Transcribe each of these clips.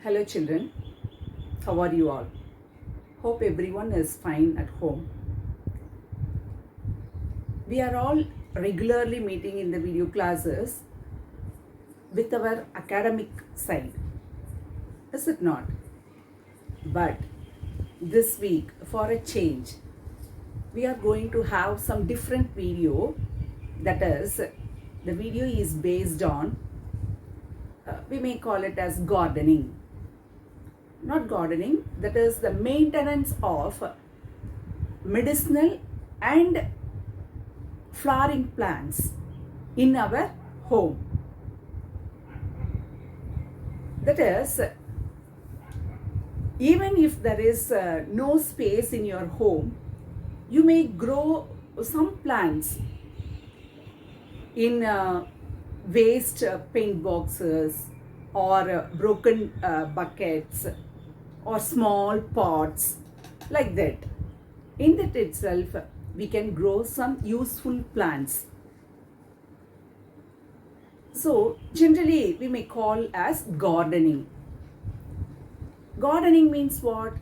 Hello children, how are you all? Hope everyone is fine at home. We are all regularly meeting in the video classes with our academic side, is it not? But this week, for a change, we are going to have some different video. That is, the video is based on, we may call it as gardening. Not gardening, that is the maintenance of medicinal and flowering plants in our home. That is, even if there is no space in your home, you may grow some plants in waste paint boxes or broken buckets or small pots, like that. In that itself, we can grow some useful plants. So generally we may call as gardening. Gardening means what?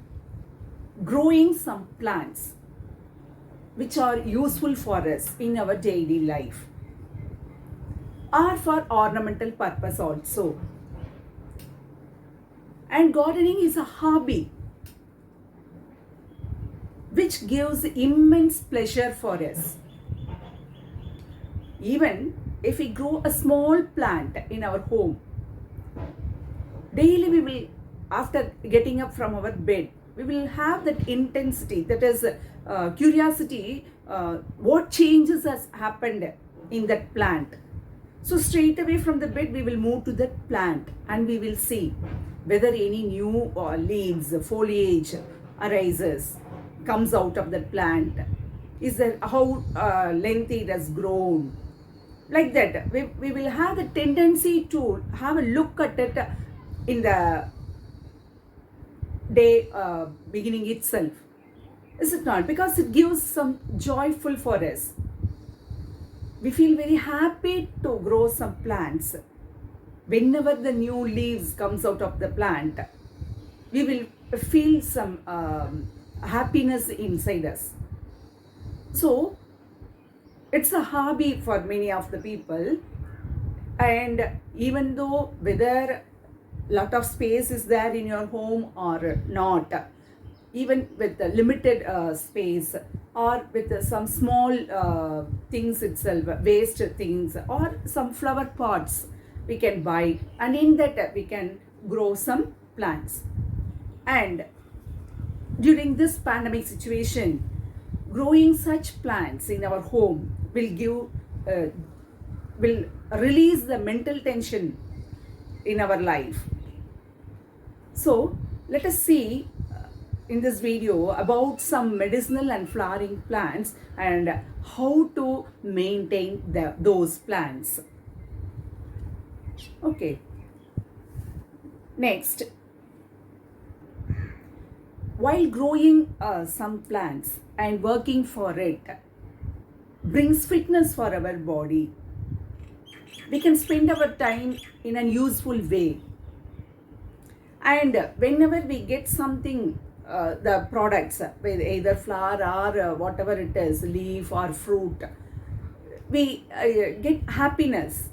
Growing some plants which are useful for us in our daily life, or for ornamental purpose also. And gardening is a hobby which gives immense pleasure for us. Even if we grow a small plant in our home, daily we will, after getting up from our bed, we will have that intensity, that is curiosity, what changes has happened in that plant. So straight away from the bed, we will move to that plant and we will see whether any new leaves, foliage arises, comes out of the plant. Is there how lengthy it has grown? Like that, we will have the tendency to have a look at it in the day beginning itself. Is it not? Because it gives some joyful for us. We feel very happy to grow some plants. Whenever the new leaves comes out of the plant, we will feel some happiness inside us. So it's a hobby for many of the people, and even though whether lot of space is there in your home or not, even with the limited space, or with some small things itself, waste things, or some flower pots we can buy, and in that we can grow some plants. And during this pandemic situation, growing such plants in our home will release the mental tension in our life. So let us see in this video about some medicinal and flowering plants and how to maintain those plants. Okay. Next, while growing some plants and working for it brings fitness for our body. We can spend our time in a useful way. And whenever we get something, the products, with either flower or whatever it is, leaf or fruit, we get happiness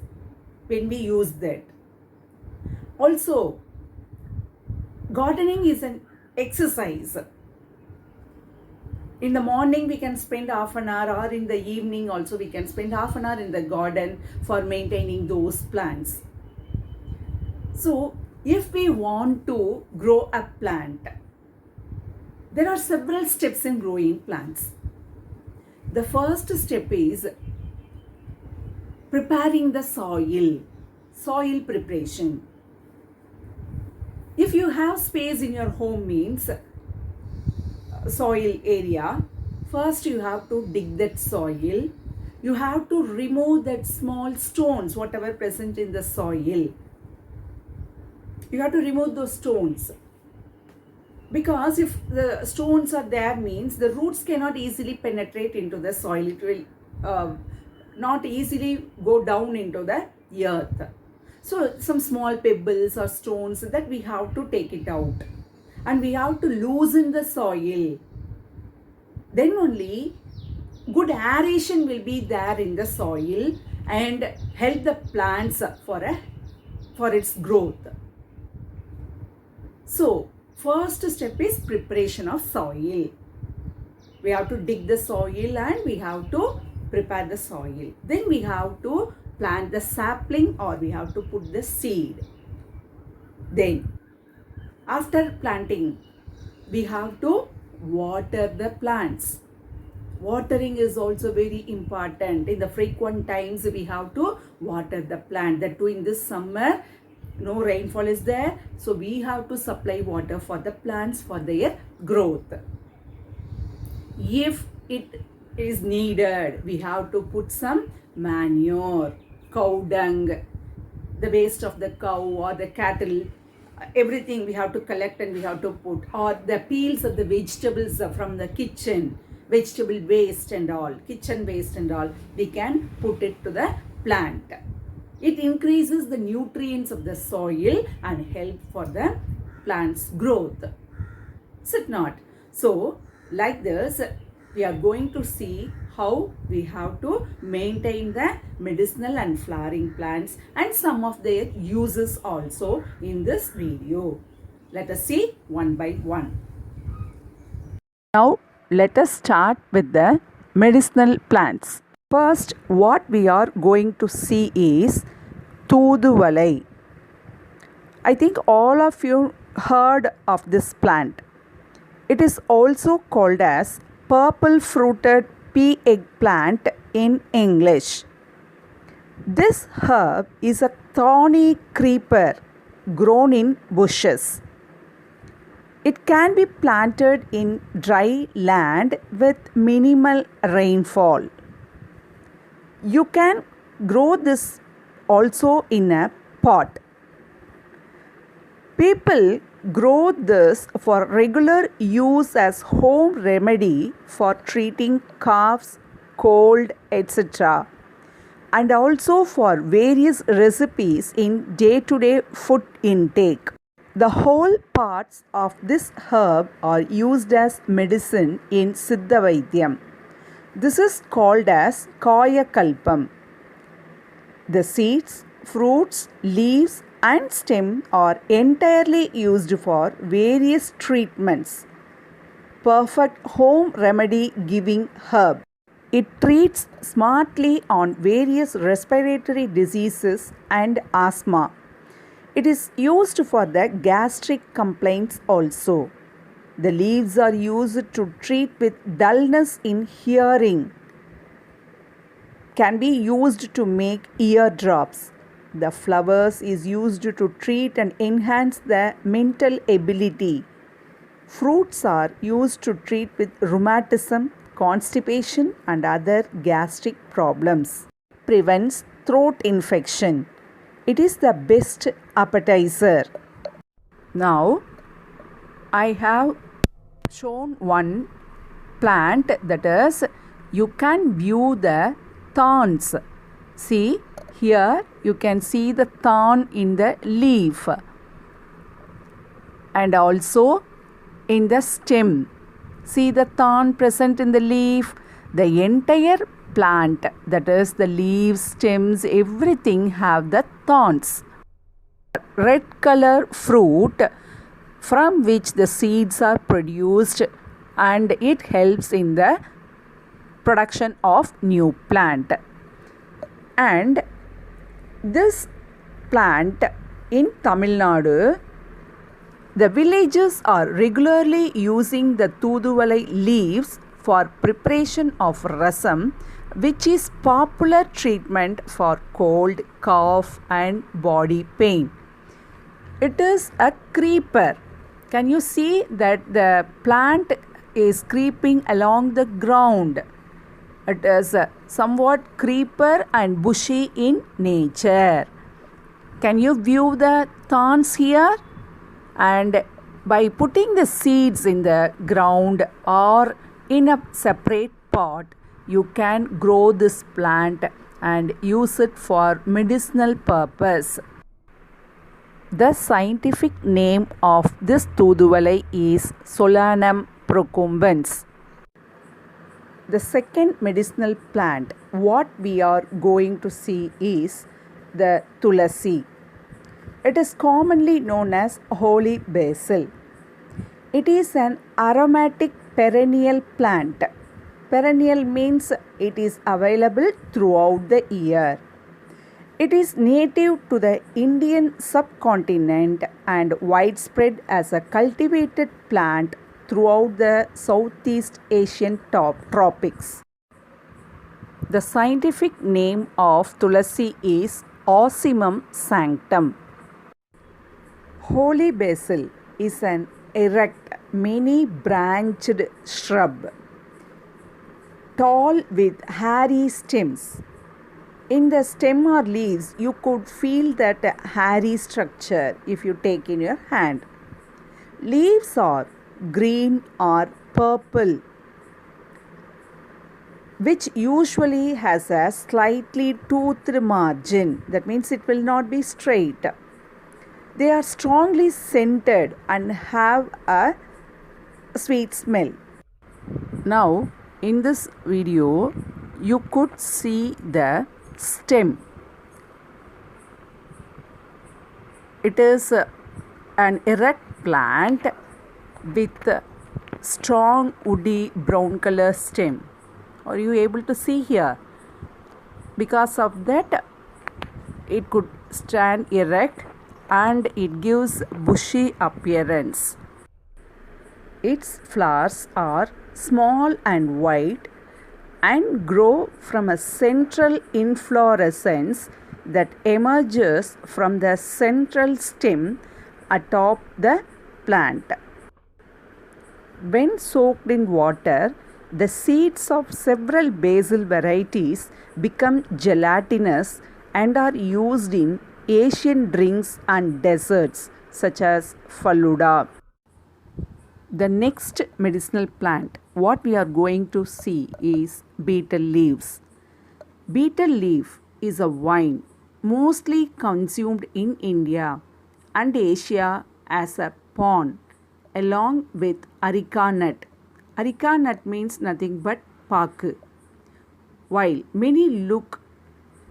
when we use that. Also, gardening is an exercise. In the morning we can spend half an hour, or in the evening also we can spend half an hour in the garden for maintaining those plants. So if we want to grow a plant, there are several steps in growing plants. The first step is preparing the soil preparation. If you have space in your home, means soil area, first you have to dig that soil. You have to remove that small stones, whatever present in the soil. You have to remove those stones. Because if the stones are there, means the roots cannot easily penetrate into the soil. It will not easily go down into the earth. So some small pebbles or stones that we have to take it out, and we have to loosen the soil. Then only good aeration will be there in the soil and help the plants for its growth. So first step is preparation of soil. We have to dig the soil and we have to prepare the soil. Then we have to plant the sapling or we have to put the seed. Then after planting, we have to water the plants. Watering is also very important. In the frequent times, we have to water the plant. That too in this summer, no rainfall is there. So we have to supply water for the plants for their growth. If it is needed, we have to put some manure, cow dung, the waste of the cow or the cattle, everything we have to collect and we have to put, or the peels of the vegetables from the kitchen, vegetable waste and all, kitchen waste and all, we can put it to the plant. It increases the nutrients of the soil and help for the plant's growth. Is it not? So, like this, we are going to see how we have to maintain the medicinal and flowering plants and some of their uses also in this video. Let us see one by one. Now, let us start with the medicinal plants. First, what we are going to see is Thuduvalai. I think all of you heard of this plant. It is also called as purple fruited pea eggplant in English. This herb is a thorny creeper grown in bushes. It can be planted in dry land with minimal rainfall. You can grow this also in a pot. People grow this for regular use as home remedy for treating coughs, cold, etc. and also for various recipes in day-to-day food intake. The whole parts of this herb are used as medicine in Siddha Vaidyam. This is called as Kaya Kalpam. The seeds, fruits, leaves and stem are entirely used for various treatments. Perfect home remedy giving herb. It treats smartly on various respiratory diseases and asthma. It is used for the gastric complaints also. The leaves are used to treat with dullness in hearing. Can be used to make ear drops. The flowers is used to treat and enhance the mental ability. Fruits are used to treat with rheumatism, constipation and other gastric problems. Prevents throat infection. It is the best appetizer. Now, I have shown one plant, that is, you can view the thorns. See, here you can see the thorn in the leaf and also in the stem. See the thorn present in the leaf. The entire plant, that is the leaves, stems, everything have the thorns. Red color fruit from which the seeds are produced and it helps in the production of new plant. And this plant in Tamil Nadu, the villagers are regularly using the Thuduvalai leaves for preparation of rasam, which is popular treatment for cold, cough and body pain. It is a creeper. Can you see that the plant is creeping along the ground? It is somewhat creeper and bushy in nature. Can you view the thorns here? And by putting the seeds in the ground or in a separate pot, you can grow this plant and use it for medicinal purpose. The scientific name of this தூதுவளை is Solanum procumbens. The second medicinal plant what we are going to see is the tulasi. It is commonly known as holy basil. It is an aromatic perennial plant. Perennial means it is available throughout the year. It is native to the Indian subcontinent and widespread as a cultivated plant throughout the Southeast Asian tropics. The scientific name of tulasi is Ocimum sanctum. Holy basil is an erect, many-branched shrub, tall with hairy stems. In the stem or leaves, you could feel that hairy structure if you take in your hand. Leaves are green or purple, which usually has a slightly toothed margin. That means it will not be straight. They are strongly scented and have a sweet smell. Now, in this video, you could see the stem. It is an erect plant with strong woody brown color stem. Are you able to see here? Because of that, it could stand erect and it gives bushy appearance. Its flowers are small and white and grow from a central inflorescence that emerges from the central stem atop the plant. When soaked in water, the seeds of several basil varieties become gelatinous and are used in Asian drinks and desserts such as Faluda. The next medicinal plant what we are going to see is betel leaves. Betel leaf is a vine mostly consumed in India and Asia as a pon along with areca nut. Areca nut means nothing but paku. While many look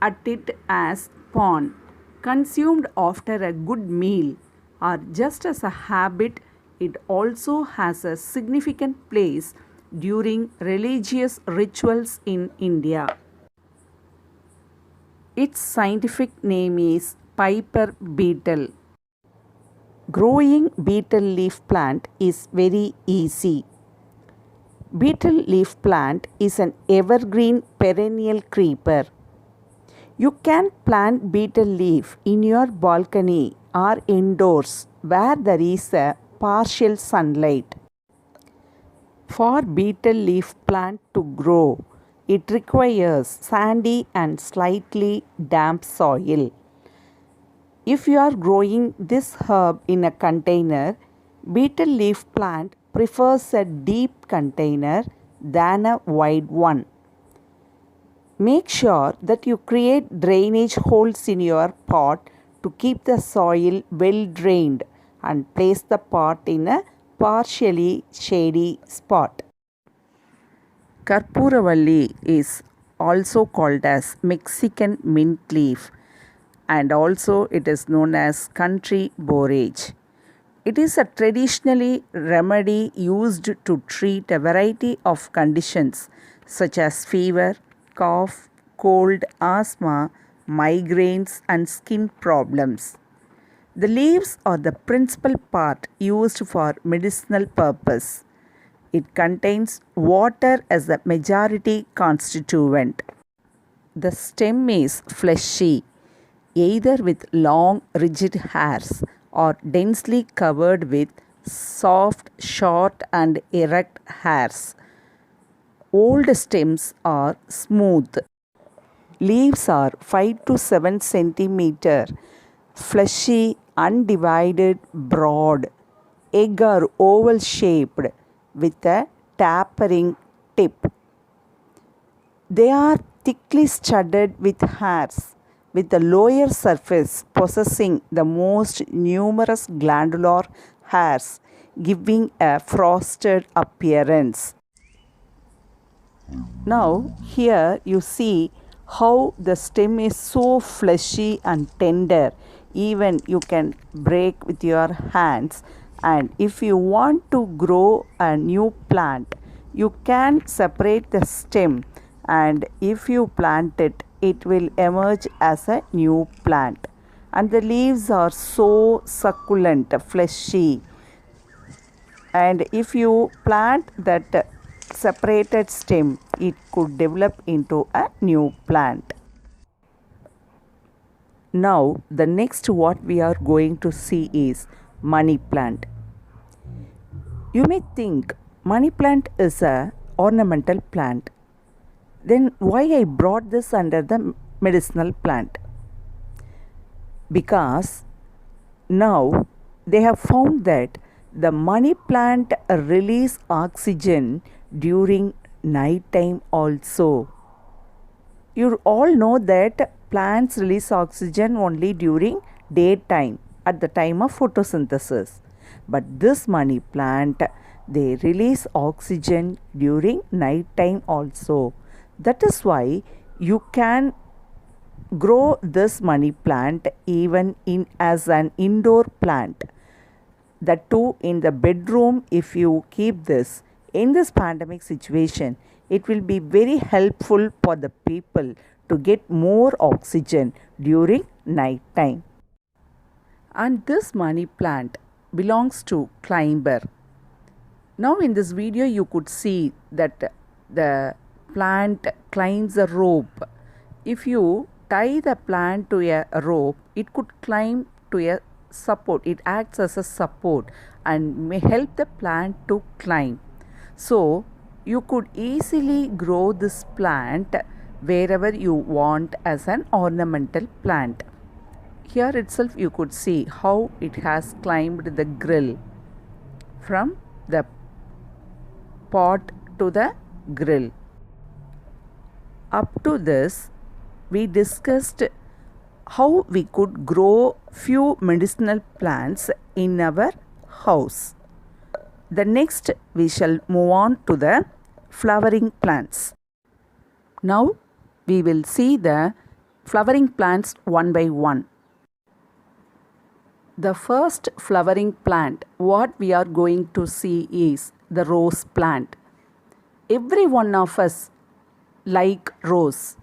at it as pon consumed after a good meal or just as a habit, it also has a significant place during religious rituals in India. Its scientific name is Piper beetle. Growing betel leaf plant is very easy. Betel leaf plant is an evergreen perennial creeper. You can plant betel leaf in your balcony or indoors where there is a partial sunlight. For betel leaf plant to grow, it requires sandy and slightly damp soil. If you are growing this herb in a container, betel leaf plant prefers a deep container than a wide one. Make sure that you create drainage holes in your pot to keep the soil well drained and place the pot in a partially shady spot. Karpooravalli is also called as Mexican mint leaf and also it is known as country borage. It is a traditionally remedy used to treat a variety of conditions such as fever, cough, cold, asthma, migraines and skin problems. The leaves are the principal part used for medicinal purpose. It contains water as the majority constituent. The stem is fleshy, either with long rigid hairs or densely covered with soft, short and erect hairs. Old stems are smooth. Leaves are 5 to 7 centimeter, fleshy, undivided, broad, egg or oval shaped with a tapering tip. They are thickly studded with hairs with the lower surface possessing the most numerous glandular hairs, giving a frosted appearance. Now, here you see how the stem is so fleshy and tender, even you can break with your hands. And if you want to grow a new plant, you can separate the stem, and if you plant it, it will emerge as a new plant. And the leaves are so succulent, fleshy, and if you plant that separated stem, it could develop into a new plant. Now the next what we are going to see is money plant. You may think money plant is a ornamental plant. Then why I brought this under the medicinal plant? Because now they have found that the money plant release oxygen during night time also. You all know that plants release oxygen only during daytime at the time of photosynthesis. But this money plant, they release oxygen during night time also. That is why you can grow this money plant even in as an indoor plant. That too in the bedroom. If you keep this in this pandemic situation, it will be very helpful for the people to get more oxygen during night time. And this money plant belongs to climber. Now in this video you could see that the plant climbs a rope. If you tie the plant to a rope, it could climb to a support. It acts as a support and may help the plant to climb. So you could easily grow this plant wherever you want as an ornamental plant. Here itself you could see how it has climbed the grill from the pot to the grill. Up to this, we discussed how we could grow few medicinal plants in our house. The next we shall move on to the flowering plants. Now we will see the flowering plants one by one. The first flowering plant what we are going to see is the rose plant. Every one of us like rose,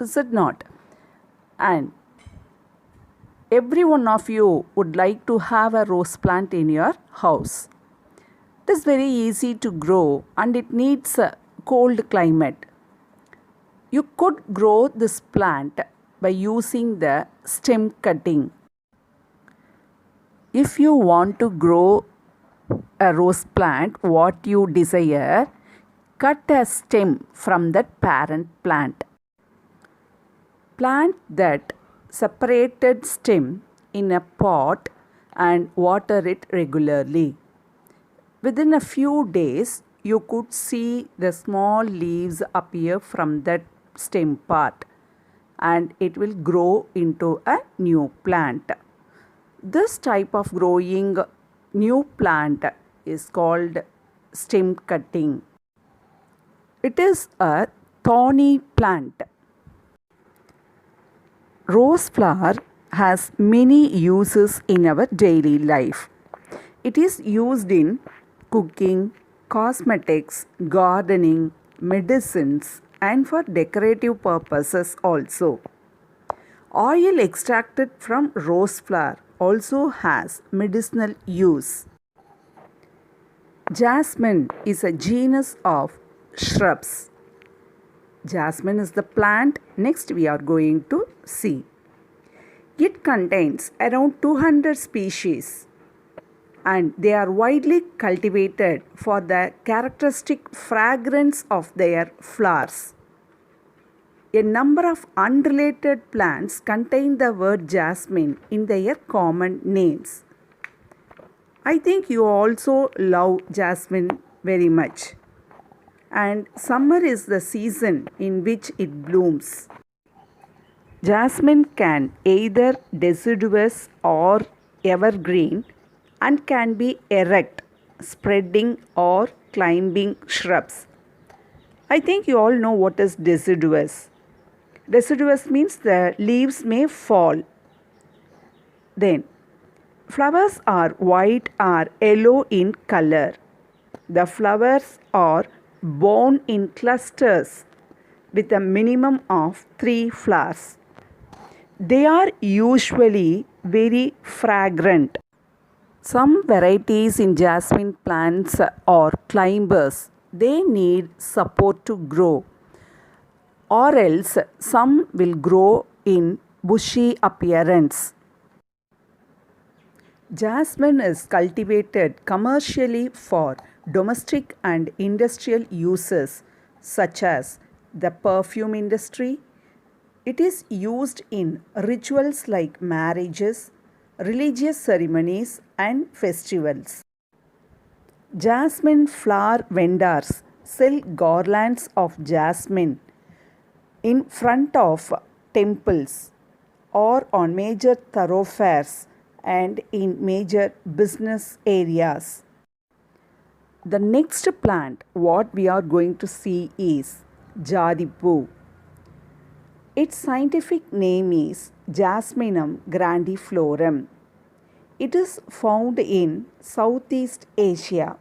is it not? And every one of you would like to have a rose plant in your house. It is very easy to grow and it needs a cold climate. You could grow this plant by using the stem cutting. If you want to grow a rose plant what you desire, cut a stem from that parent plant. Plant that separated stem in a pot and water it regularly. Within a few days, you could see the small leaves appear from that stem part and it will grow into a new plant. This type of growing new plant is called stem cutting. It is a thorny plant. Rose flower has many uses in our daily life. It is used in cooking, cosmetics, gardening, medicines, and for decorative purposes also. Oil extracted from rose flower also has medicinal use. Jasmine is a genus of shrubs. Jasmine is the plant next we are going to see. It contains around 200 species and they are widely cultivated for the characteristic fragrance of their flowers. A number of unrelated plants contain the word jasmine in their common names. I think you also love jasmine very much. And summer is the season in which it blooms. Jasmine can either deciduous or evergreen and can be erect, spreading or climbing shrubs. I think you all know what is deciduous. Deciduous means the leaves may fall. Then, flowers are white or yellow in color. The flowers are borne in clusters with a minimum of 3 flowers. They are usually very fragrant. Some varieties in jasmine plants are climbers. They need support to grow, or else some will grow in bushy appearance. Jasmine is cultivated commercially for domestic and industrial uses such as the perfume industry. It is used in rituals like marriages, religious ceremonies, and festivals. Jasmine flower vendors sell garlands of jasmine in front of temples or on major thoroughfares and in major business areas. The next plant what we are going to see is Jadipoo. Its scientific name is Jasminum grandiflorum. It is found in Southeast Asia.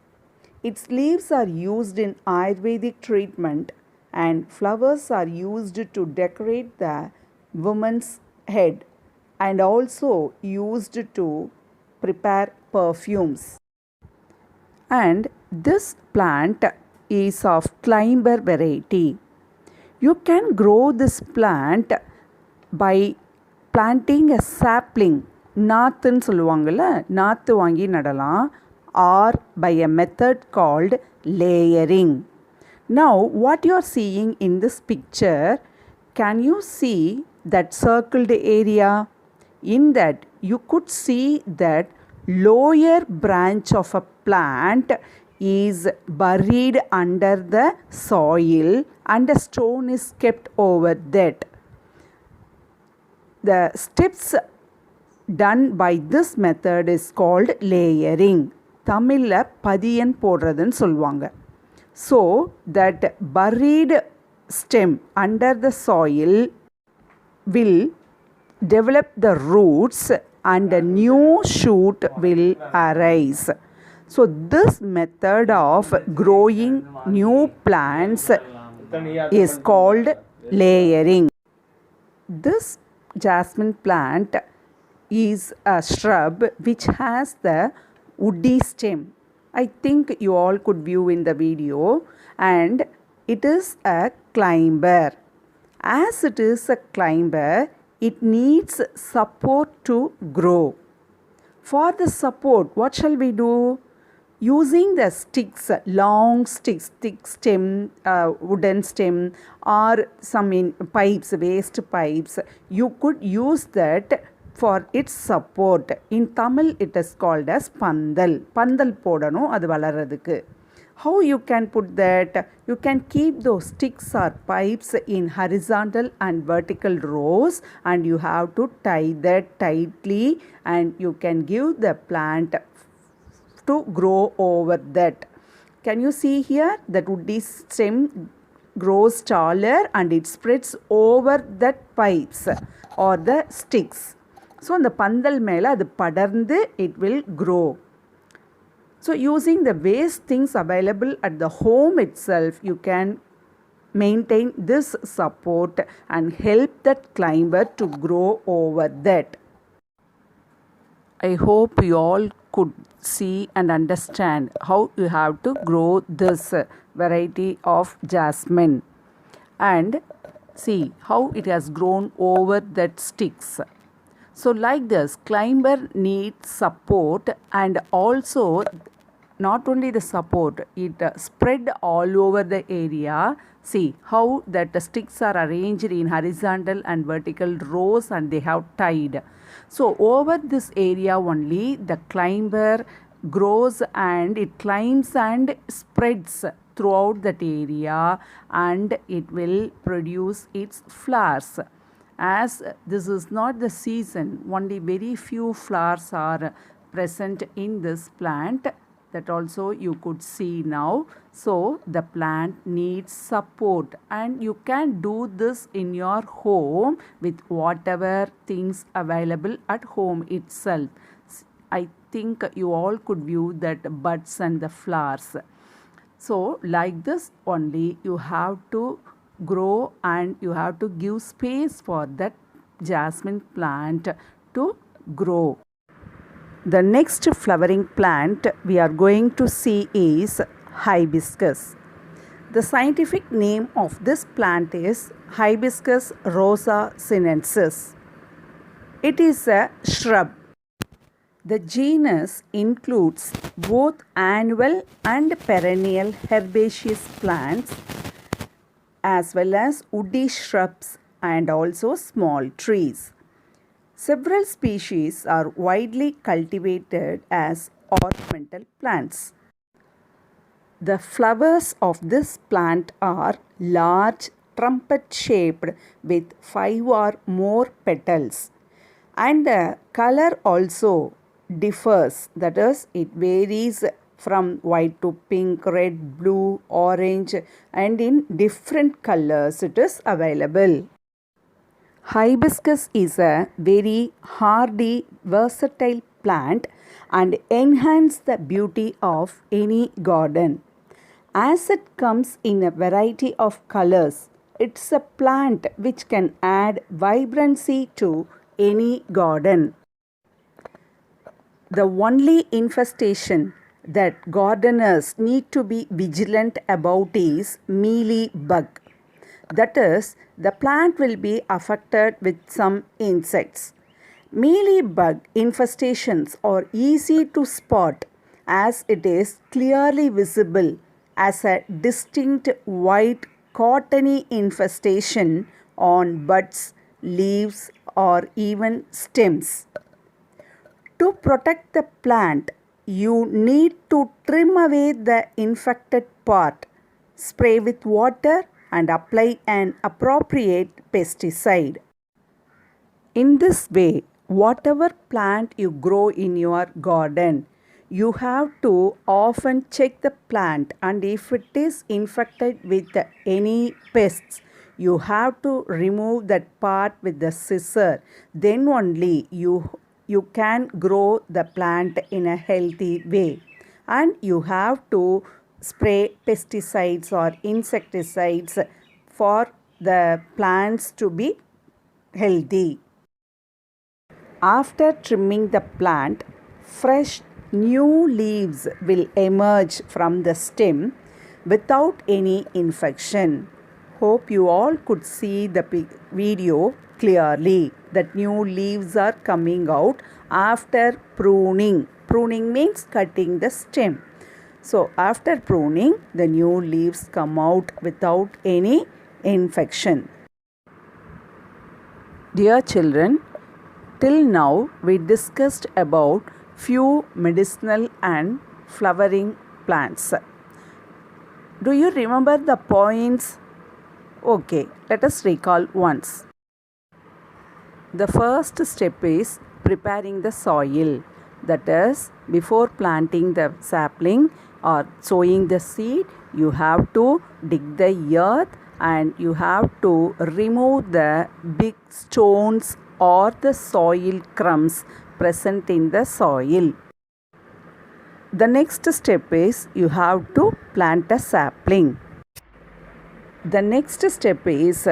Its leaves are used in Ayurvedic treatment and flowers are used to decorate the woman's head and also used to prepare perfumes. And this plant is of climber variety. You can grow this plant by planting a sapling. நாத்துன்னு சொல்லுவாங்கள்ல, நாத்து வாங்கி நடலாம், or by a method called layering. Now what you are seeing in this picture, can you see that circled area? In that you could see that lower branch of a plant is buried under the soil and a stone is kept over that. The steps done by this method is called layering. தமிழில் பதியன் போடுறதுன்னு சொல்லுவாங்க. So that buried stem under the soil will develop the roots and a new shoot will arise. So this method of growing new plants is called layering. This jasmine plant is a shrub which has the woody stem. I think you all could view in the video, and it is a climber. As it is a climber, it needs support to grow. For the support, what shall we do? Using the sticks, long sticks, thick stem, wooden stem, or some pipes, waste pipes, you could use that for its support. In Tamil it is called as pandal. Pandal podano adu valaradhukku. How you can put that? You can keep those sticks or pipes in horizontal and vertical rows, and you have to tie that tightly, and you can give the plant to grow over that. Can you see here that woody stem grows taller and it spreads over that pipes or the sticks. So அந்த பந்தல் மேலே அது படர்ந்து it will grow. So using the waste things available at the home itself, you can maintain this support and help that climber to grow over that. I hope you all could see and understand how you have to grow this variety of jasmine, and see how it has grown over that sticks. So like this, climber needs support, and also not only the support, it spread all over the area. See how that the sticks are arranged in horizontal and vertical rows and they have tied. So over this area only the climber grows and it climbs and spreads throughout that area, and it will produce its flowers. As this is not the season, only very few flowers are present in this plant, that also you could see now. So the plant needs support, and you can do this in your home with whatever things available at home itself. I think you all could view that buds and the flowers. So like this only you have to grow, and you have to give space for that jasmine plant to grow. The next flowering plant we are going to see is hibiscus. The scientific name of this plant is Hibiscus rosa sinensis. It is a shrub. The genus includes both annual and perennial herbaceous plants, as well as woody shrubs and also small trees. Several species are widely cultivated as ornamental plants. The flowers of this plant are large, trumpet-shaped with 5 or more petals, and the color also differs, that is, it varies from white to pink, red, blue, orange, and in different colors it is available. Hibiscus is a very hardy, versatile plant and enhance the beauty of any garden. As it comes in a variety of colors, it's a plant which can add vibrancy to any garden. The only infestation that gardeners need to be vigilant about is mealy bug. That is, the plant will be affected with some insects. Mealy bug infestations are easy to spot as it is clearly visible as a distinct white cottony infestation on buds, leaves, or even stems. To protect the plant, you need to trim away the infected part, spray with water, and apply an appropriate pesticide. In this way, whatever plant you grow in your garden, you have to often check the plant, and if it is infected with any pests, you have to remove that part with the scissor. Then only you can grow the plant in a healthy way. And you have to spray pesticides or insecticides for the plants to be healthy. After trimming the plant, fresh new leaves will emerge from the stem without any infection. Hope you all could see the video clearly, that new leaves are coming out after pruning. Pruning means cutting the stem. So after pruning, the new leaves come out without any infection. Dear children, till now we discussed about few medicinal and flowering plants. Do you remember the points? Okay, let us recall once. The first step is preparing the soil. That is, before planting the sapling or sowing the seed, you have to dig the earth and you have to remove the big stones or the soil crumbs present in the soil. The next step is you have to plant a sapling. The next step is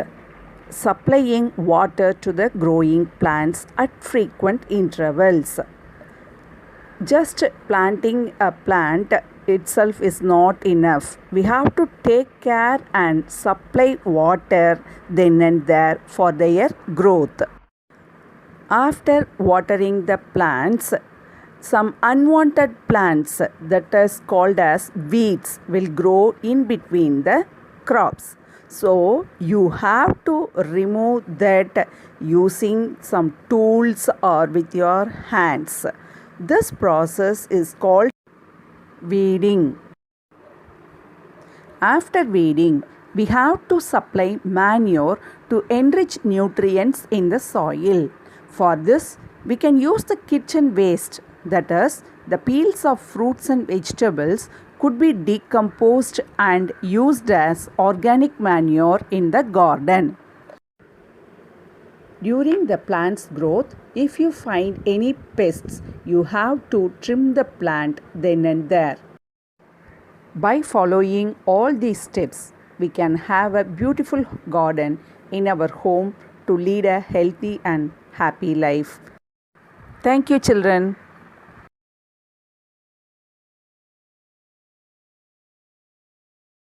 supplying water to the growing plants at frequent intervals. Just planting a plant itself is not enough. We have to take care and supply water then and there for their growth. After watering the plants, some unwanted plants, that is called as weeds, will grow in between the crops. So you have to remove that using some tools or with your hands. This process is called weeding. After weeding, We have to supply manure to enrich nutrients in the soil. For this, we can use the kitchen waste, that is, the peels of fruits and vegetables could be decomposed and used as organic manure in the garden. During the plant's growth, if you find any pests, you have to trim the plant then and there. By following all these steps, we can have a beautiful garden in our home to lead a healthy and happy life. Thank you, children.